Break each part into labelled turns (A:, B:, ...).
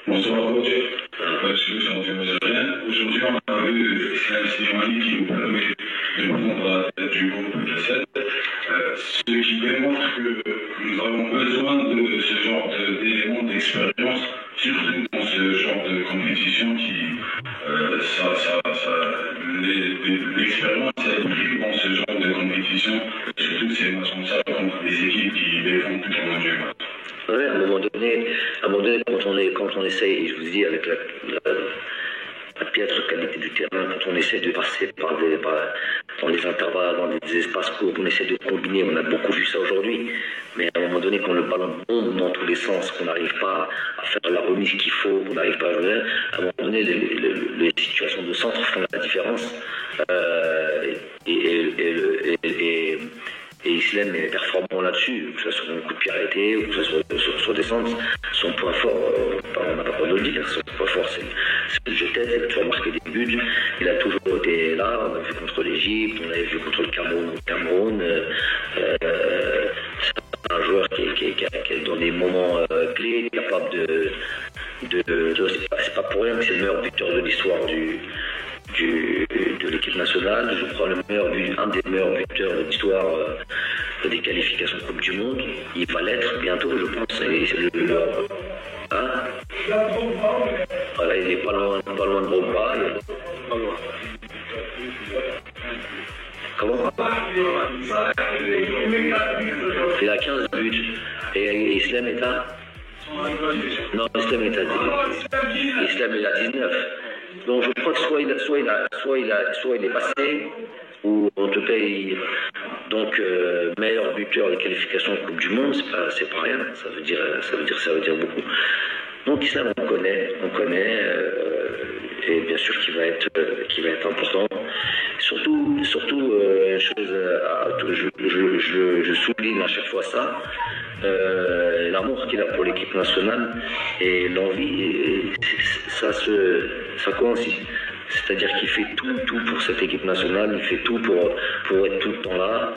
A: Bonsoir, Roger. Je suis en Algérien. Aujourd'hui, on a vu Islam Slimani qui nous permet de prendre à la tête du groupe G7, ce qui démontre que nous avons besoin de ce genre d'éléments d'expérience, surtout dans ce genre de compétition qui, l'expérience est prise dans ce genre de compétition, surtout que c'est responsable contre des équipes qui défendent tout au long du match.
B: Ouais, à un moment donné, quand on essaye, et je vous dis avec la piètre qualité du terrain, quand on essaie de passer dans les intervalles, dans des espaces courts, on essaie de combiner, on a beaucoup vu ça aujourd'hui, mais à un moment donné, quand le ballon bombe dans tous les sens, qu'on n'arrive pas à faire la remise qu'il faut, qu'on n'arrive pas à jouer, à un moment donné, les situations de centre font la différence. Et Islam est performant là-dessus, que ce soit sur un coup de pied arrêté ou que ce soit sur des centres. Son point fort, on n'a pas peur de le dire, son point fort c'est le jeu de tête, il a toujours marqué des buts, il a toujours été là, on a vu contre l'Égypte, on avait vu contre le Cameroun. C'est un joueur qui est dans des moments clés, capable c'est pas pour rien que c'est le meilleur buteur de l'histoire de l'équipe nationale, je crois un des meilleurs buteurs de l'histoire des qualifications de Coupe du Monde. Il va l'être bientôt, je pense. Voilà, il n'est pas loin de Drogba. Comment? Il a 15 buts. Et Islam est à? Non, Islam est à 19. Donc je crois que soit il est passé, ou en tout cas meilleur buteur des qualifications de Coupe du Monde, c'est pas rien, ça veut dire beaucoup. Donc Islam on connaît, et bien sûr qu'il va être important. Surtout une chose, je souligne à chaque fois ça. L'amour qu'il a pour l'équipe nationale et l'envie, ça coïncide. C'est-à-dire qu'il fait tout pour cette équipe nationale, il fait tout pour être tout le temps là.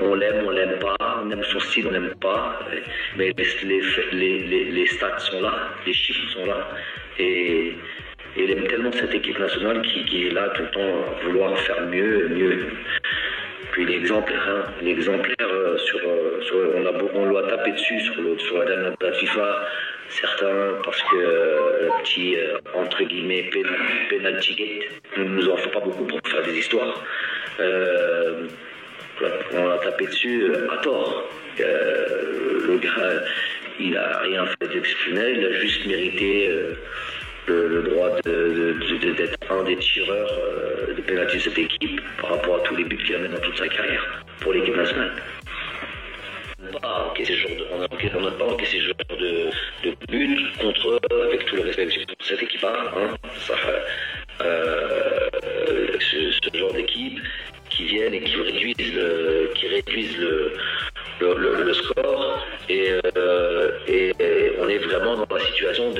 B: On l'aime pas, on aime son style, on l'aime pas, mais les stats sont là, les chiffres sont là, et il aime tellement cette équipe nationale qui est là tout le temps à vouloir faire mieux. Puis l'exemplaire, on l'a tapé dessus sur la dernière date FIFA, certains parce que le petit entre guillemets penalty gate ne nous en faut pas beaucoup pour faire des histoires. On l'a tapé dessus à tort. Le gars, il a rien fait d'exceptionnel, il a juste mérité le droit d'être un des tireurs de pénalty de cette équipe par rapport à tous les buts qu'il a mis dans toute sa carrière pour l'équipe nationale. On n'a pas encaissé ce genre de but contre, avec tout le respect que j'ai pour cette équipe-là, ce genre d'équipe qui viennent et qui réduisent le score, et on est vraiment dans la situation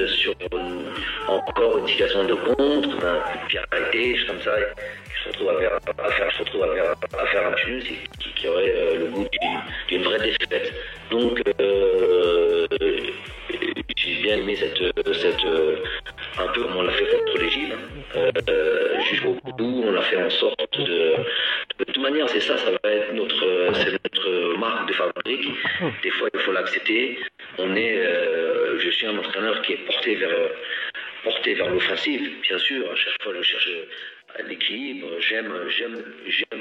B: encore une situation de contre, un coup de pied arrêté, comme ça, je se retrouve à faire un match qui aurait le goût d'une vraie défaite. Donc j'ai bien aimé cette un peu comme on l'a fait contre l'Égypte, jusqu'au bout, on l'a fait en sorte de toute manière, c'est ça va être notre marque de fabrique. Des fois, il faut l'accepter. Je suis un entraîneur qui est porté vers l'offensive, bien sûr. À chaque fois, je cherche l'équilibre. J'aime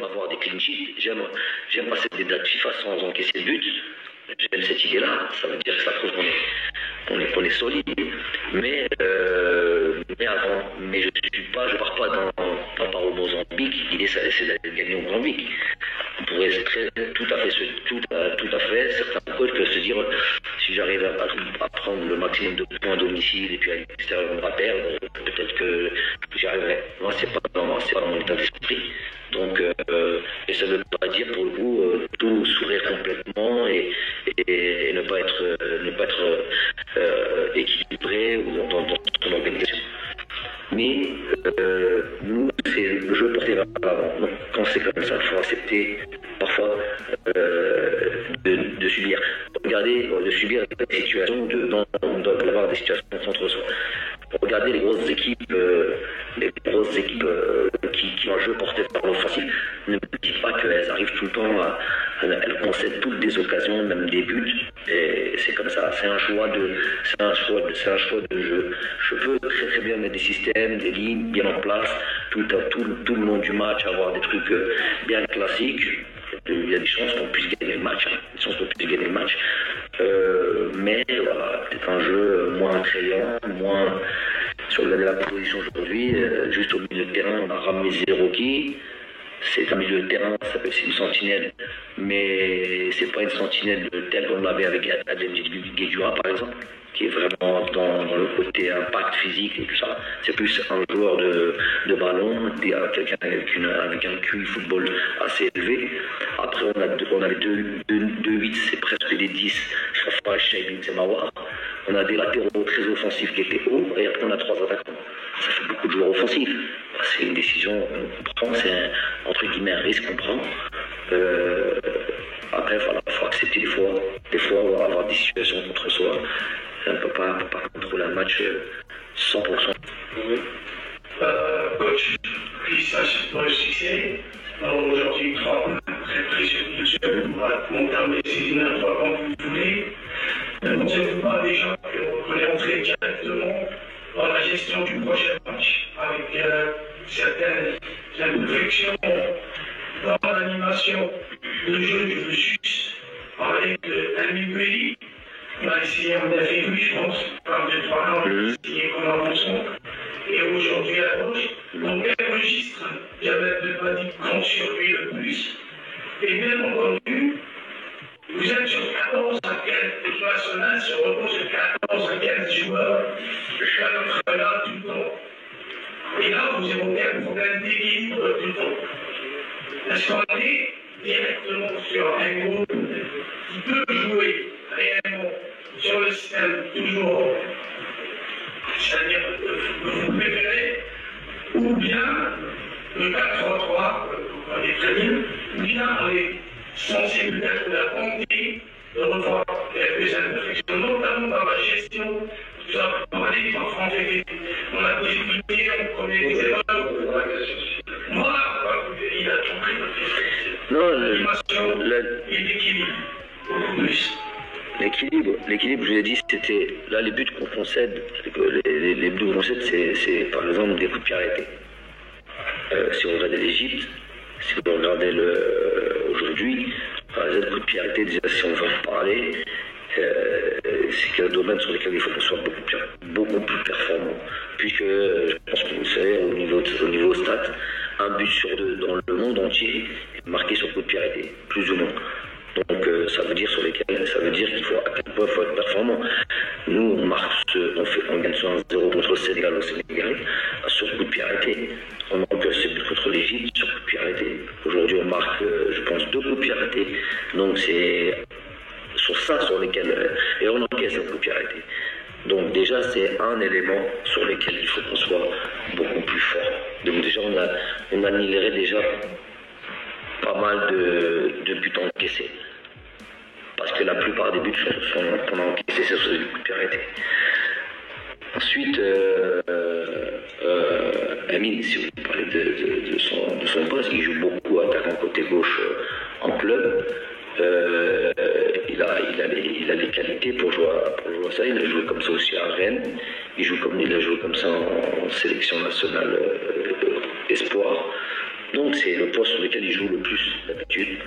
B: avoir des clean sheets. J'aime passer des dates FIFA sans encaisser de but. J'aime cette idée-là. Ça veut dire que ça prouve qu'on est solide. Mais je pars pas au Mozambique. L'idée, c'est d'aller gagner au Mozambique. On pourrait tout à fait, certains coachs peuvent se dire, si j'arrive à prendre le maximum de points à domicile et puis à l'extérieur on va perdre, peut-être que j'y arriverai. Moi, c'est pas mon état d'esprit. Donc, et ça ne veut pas dire pour le coup tout sourire complètement et ne pas être équilibré dans son organisation. Mais nous, c'est le jeu porté vers l'avant. Donc, quand c'est comme ça, il faut accepter parfois de subir. Regardez, de subir des situations, d'avoir des situations contre elles arrivent tout le temps elles concèdent toutes des occasions, même des buts, et c'est comme ça. C'est un choix de jeu. Je peux très très bien mettre des systèmes, des lignes bien en place, tout le long du match, avoir des trucs bien classiques. Il y a des chances qu'on puisse gagner le match, mais voilà, c'est un jeu moins attrayant, moins sur la position aujourd'hui. Juste au milieu de terrain, on a ramené Zerouki. C'est un milieu de terrain, ça peut être une sentinelle, mais c'est pas une sentinelle telle qu'on l'avait avec Adem Guedjoua par exemple, qui est vraiment dans le côté impact physique et tout ça. C'est plus un joueur de ballon, quelqu'un avec un QI football assez élevé. Après, on avait deux 8, c'est presque des 10, Shafa, Cheikh, Benzemawa. On a des latéraux très offensifs qui étaient hauts, et après on a 3 attaquants. Ça fait beaucoup de joueurs offensifs. C'est une décision qu'on prend, c'est entre guillemets un risque qu'on prend. Après, il faut accepter des fois, on va avoir des situations contre soi. On ne peut pas contrôler un match 100%.
C: Coach, félicitations pour le succès. Alors aujourd'hui, 3 points très précieux, bien sûr. Mon terme est désigné 3 points que vous voulez. Ne pensez-vous pas déjà qu'on est entré directement dans la gestion du prochain match avec certaines imperfections dans l'animation de jeu du juste avec Al-Migueli? On a essayé, on a fait, je pense, par 2-3 ans, on a essayé qu'on avançons. Et aujourd'hui à gauche, dans quel registre Djabel Belmadi compte sur lui le plus? Et bien entendu, vous êtes sur 14 à 15, l'équipe nationale se repose sur 14 à 15 joueurs, jusqu'à notre là tout le temps. Et là, vous évoquez un problème d'équilibre tout le temps. Est-ce qu'on est directement sur un groupe qui peut jouer réellement sur le système toujours, c'est-à-dire que vous préférez, ou bien le 4-3-3, vous connaissez très bien, ou bien on est censé peut-être la compter de revoir quelques imperfections, notamment dans la gestion, tout ça, on a des français, on a des difficultés, on connaît des erreurs. Voilà, il a tout pris.
B: Non,
C: l'animation et l'équilibre.
B: L'équilibre, je l'ai dit, c'était là les buts qu'on concède, les buts qu'on concède, c'est par exemple des coups de pied arrêtés. Si on regardait l'Égypte, si on regardait aujourd'hui, les coups de pied arrêtés, déjà si on veut en parler, c'est un domaine sur lequel il faut qu'on soit beaucoup plus performant. Puisque, je pense que vous le savez, au niveau stat, un but sur 2 dans le monde entier est marqué sur coup de pied arrêté, plus ou moins. Donc ça veut dire qu'il faut à quel point il faut être performant. Nous on gagne sur 1-0 contre le Sénégal au Sénégal sur coup de pied arrêté. On marque ce but contre l'Égypte sur coup de pied arrêté. Aujourd'hui on marque je pense 2 coups de pied arrêtés. Donc c'est sur ça sur lesquels et on encaisse un coup de pied arrêté. Donc déjà c'est un élément sur lequel il faut qu'on soit beaucoup plus fort. Donc déjà on annihilerait déjà pas mal de buts encaissés. Parce que la plupart des buts qu'on a encaissés, c'est sur des coups de pied arrêtés. Ensuite, Amine, si vous parlez de son poste, il joue beaucoup attaquant côté gauche en club. Il a les qualités pour jouer ça. Il a joué comme ça aussi à Rennes. Il a joué comme ça en sélection nationale espoir. Donc c'est le poste sur lequel il joue le plus d'habitude.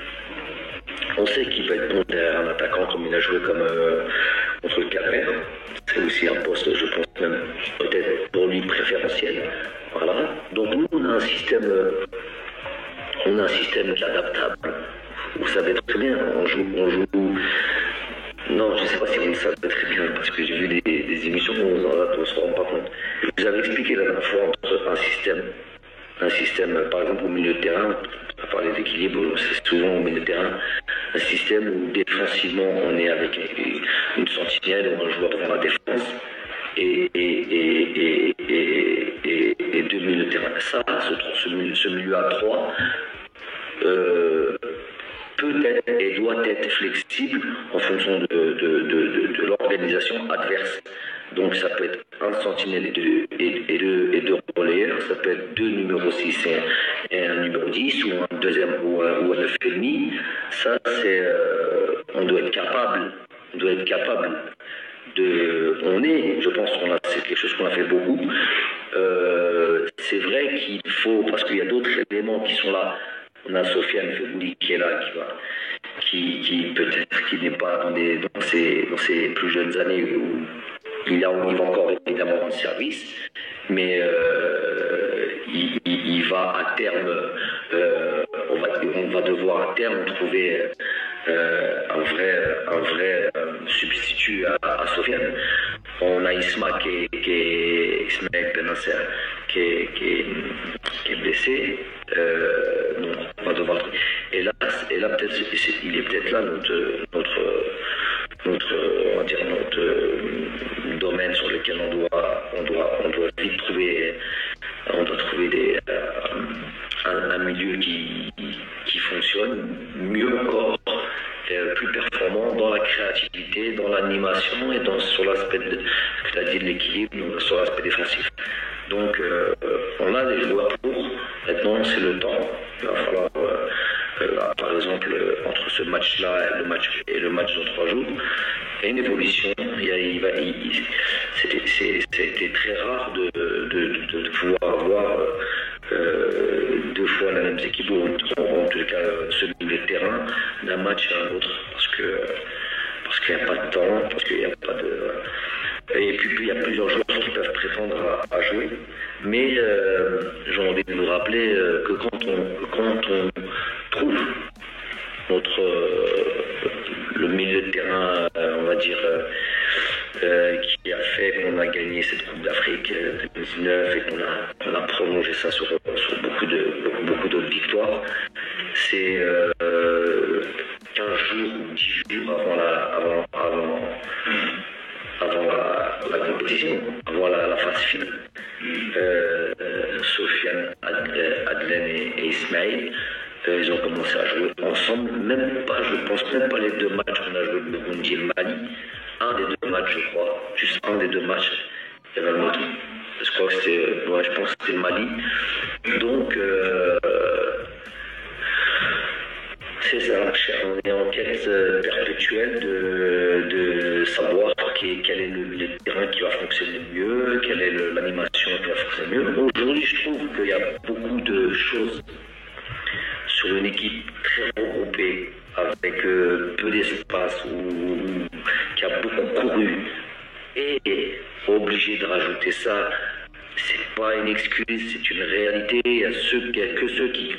B: On sait qu'il va être bon derrière un attaquant comme il a joué contre le Cap-Vert. C'est aussi un poste, je pense même, peut-être pour lui préférentiel. Voilà. Donc nous, on a un système qui est adaptable. Vous savez très bien, on joue. Non, je ne sais pas si vous le savez très bien, parce que j'ai vu des émissions où on ne se rend pas compte. Je vous avais expliqué la dernière fois entre un système, par exemple au milieu de terrain, à parler d'équilibre, c'est souvent au milieu de terrain, un système où défensivement on est avec une sentinelle où on joue devant la défense et 2 milieux de terrain. Ça, ce milieu à 3 peut être et doit être flexible en fonction de l'organisation adverse. Donc ça peut être un sentinelle et deux relayeurs, ça peut être deux numéros 6 et un numéro 10, ou un deuxième ou un 9,5. Ça, c'est, on doit être capable je pense c'est quelque chose qu'on a fait beaucoup. C'est vrai qu'il faut, parce qu'il y a d'autres éléments qui sont là. On a Sofiane Febouli qui est là, qui peut-être qui n'est pas dans ses plus jeunes années où il va encore évidemment rendre service, mais il va à terme, on va devoir à terme trouver un vrai substitut à Sofiane. On a Isma Ismaël Benasser qui est blessé, donc on va devoir. Et là peut-être il est peut-être là notre domaine sur lequel on doit vite trouver un milieu qui fonctionne mieux encore, plus performant dans la créativité, dans l'animation et sur l'aspect que tu as dit de l'équilibre, sur l'aspect défensif. Donc on a des joueurs pour. Maintenant c'est le temps. Il va falloir par exemple entre ce match-là et le match dans 3 jours, il y a une évolution. C'était très rare de pouvoir avoir 2 fois la même équipe, ou en tout cas celui des terrains, d'un match à un autre, parce qu'il n'y a pas de temps, parce qu'il n'y a pas de. Et puis il y a plusieurs joueurs qui peuvent prétendre à jouer, mais j'ai envie de vous rappeler que quand on trouve le milieu de terrain, on va dire, qui a fait qu'on a gagné cette Coupe d'Afrique 2019 et qu'on a prolongé ça sur beaucoup d'autres victoires, c'est 15 jours ou 10 jours avant la compétition, avant la phase finale. Sofiane, Adlen et Ismaël, ils ont commencé à jouer ensemble, je pense même pas les 2 matchs qu'on a joué, le Burundi et le Mali. Un des 2 matchs, je crois, juste un des 2 matchs, il y avait un autre. Je crois que je pense que c'était le Mali. Donc, c'est ça, on est en quête perpétuelle de savoir quel est le terrain qui va fonctionner mieux, quelle est l'animation qui va fonctionner mieux. Aujourd'hui, je trouve qu'il y a beaucoup de choses sur une équipe très regroupée, avec peu d'espace, qui a beaucoup couru, et obligé de rajouter ça. C'est pas une excuse, c'est une réalité. Il y a que ceux qui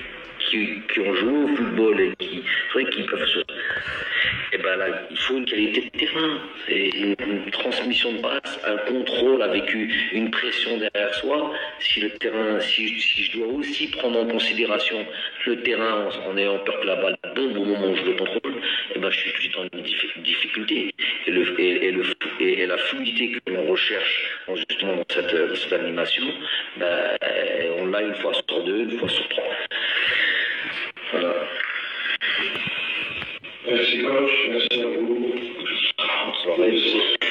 B: ont joué au football et qui peuvent se. Et ben là, il faut une qualité de terrain, c'est une transmission de passe, un contrôle avec une pression derrière soi. Si je dois aussi prendre en considération le terrain en ayant peur que la balle tombe au moment où je le contrôle, et ben je suis tout de suite en difficulté. Et la fluidité que l'on recherche justement dans cette animation, ben, on l'a une fois sur 2, une fois sur 3. Voilà.
A: Merci coach, merci à vous.
B: Bonne soirée.